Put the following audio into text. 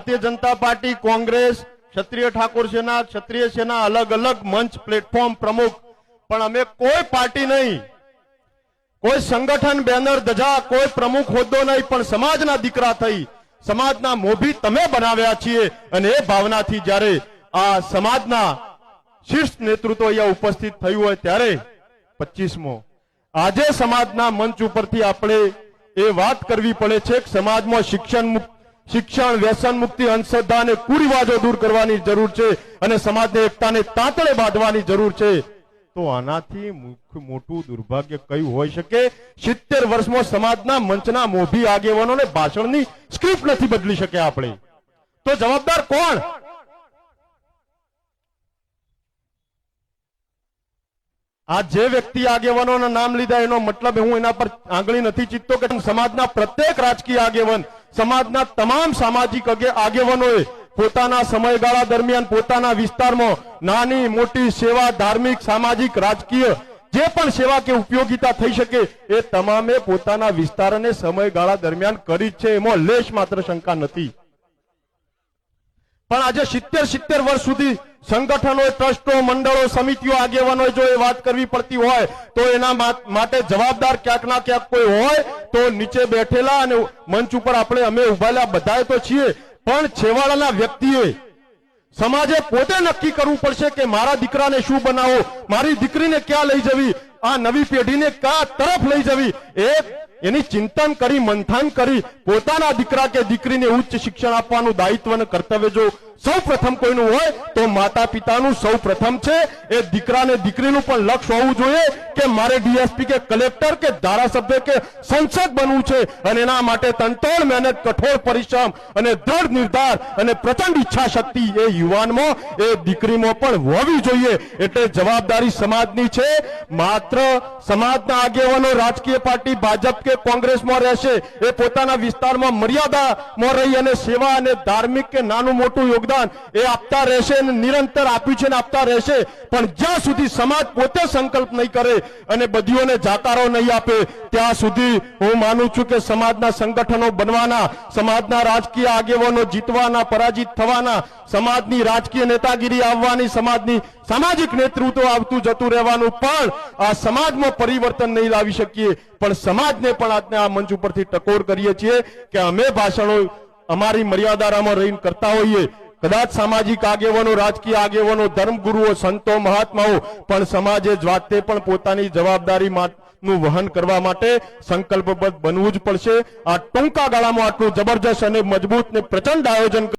Bharatiya Janata party, Congress, क्षत्रिय ठाकुर सेना, क्षत्रिय सेना अलग अलग मंच प्लेटफॉर्म प्रमुख, पण अमे कोई पार्टी नहीं, कोई संगठन बेनर धजा, कोई प्रमुख होद्दो नहीं, पण समाजना दीकरा थई समाजना मोभी तमे बनाव्या छीए अने ए भावनाथी ज्यारे आ समाजना शीर्ष नेतृत्व अहींया उपस्थित थयुं होय त्यारे 25मो આજે સમાજના મંચ ઉપરથી આપણે એ વાત કરવી પડે છે કે સમાજમાં શિક્ષણ વ્યસન મુક્તિ અંધશ્રદ્ધા અને કુરિવાજો દૂર કરવાની જરૂર છે અને સમાજને એકતાને તાંતણે બાંધવાની જરૂર છે। તો આનાથી મોટું દુર્ભાગ્ય કયું હોઈ શકે? 70 વર્ષમાં સમાજના મંચના મોભી આગેવાનોને ભાષણની સ્ક્રિપ્ટ નથી બદલી શક્યા આપણે, તો જવાબદાર કોણ? आज जे व्यक्ति आगेवानों नाम लीधा एनो मतलब हूँ एना पर आंगળી નથી ચીતતો કે સમાજના પ્રત્યેક રાજકીય આગેવાન, સમાજના તમામ સામાજિક આગેવાનોએ પોતાના સમયગાળા દરમિયાન પોતાના વિસ્તારમાં નાની મોટી સેવા, ધાર્મિક, સામાજિક, રાજકીય જે પણ સેવા કે ઉપયોગિતા થઈ શકે એ તમામે પોતાના વિસ્તાર અને સમયગાળા દરમિયાન કરી છે, એમાં લેશ માત્ર શંકા નથી। પણ આજે 70 વર્ષ સુધી સંગઠનો, ટ્રસ્ટો, મંડળો, સમિતિઓ, આગેવાનો જો એ વાત કરવી પડતી હોય તો એના માટે જવાબદાર ક્યાંક ના ક્યાંક કોઈ હોય તો નીચે બેઠેલા અને મંચ ઉપર આપણે અમે ઉભાયેલા બધાએ તો છીએ, પણ છેવાડાના વ્યક્તિએ સમાજે પોતે નક્કી કરવું પડશે કે મારા દીકરાને શું બનાવો, મારી દીકરીને ક્યાં લઈ જવી, આ નવી પેઢીને કયા તરફ લઈ જવી, એની ચિંતન કરી, મંથન કરી પોતાના દીકરા કે દીકરીને ઉચ્ચ શિક્ષણ આપવાનું દાયિત્વ અને કર્તવ્ય જો સૌ પ્રથમ કોઈનું હોય તો માતા પિતાનું સૌ પ્રથમ છે। એ દીકરાને દીકરીનું પણ લક્ષ્ય હોવું જોઈએ કે મારે ડીએસપી કે કલેક્ટર કે ધારાસભ્ય કે સંસદ બનવું છે અને એના માટે તનતોડ મહેનત, કઠોર પરિશ્રમ અને દૃઢ નિર્ધાર અને પ્રચંડ ઈચ્છા શક્તિ એ યુવાનમાં, એ દીકરીમાં પણ હોવી જોઈએ। એટલે જવાબદારી સમાજની છે। માત્ર સમાજના આગેવાનો રાજકીય પાર્ટી ભાજપ કે કોંગ્રેસમાં રહેશે, એ પોતાના વિસ્તારમાં મર્યાદામાં રહી અને સેવા અને ધાર્મિક કે નાનું મોટું યોગદાન એ આપતા રહેશે અને નિરંતર આપ્યું છે ને આપતા રહેશે, પણ જ્યાં સુધી સમાજ પોતે સંકલ્પ નહીં કરે અને બધીઓને જાકારો નહીં આપે ત્યાં સુધી હું માનું છું કે સમાજના સંગઠનો બનવાના, સમાજના રાજકીય આગેવાનો જીતવાના, પરાજિત થવાના, સમાજની રાજકીય નેતાગીરી આવવાની, સમાજની સામાજિક નેતૃત્વ આવતું જતું રહેવાનું, પણ આ સમાજમાં પરિવર્તન નહીં લાવી શકીએ। પણ સમાજને પણ આજને આ મંચ ઉપરથી ટકોર કરીએ છીએ કે અમે ભાષણો અમારી મર્યાદામાં રહીને કરતા હોઈએ, કદાચ સામાજિક આગેવાનો, રાજકીય આગેવાનો, ધર્મગુરુઓ, સંતો, મહાત્માઓ, પણ સમાજે જાતે પણ પોતાની જવાબદારી નું વહન કરવા માટે સંકલ્પબદ્ધ બનવું જ પડશે। આ ટૂંકા ગાળામાં આટલું જબરજસ્ત અને મજબૂત ને પ્રચંડ આયોજન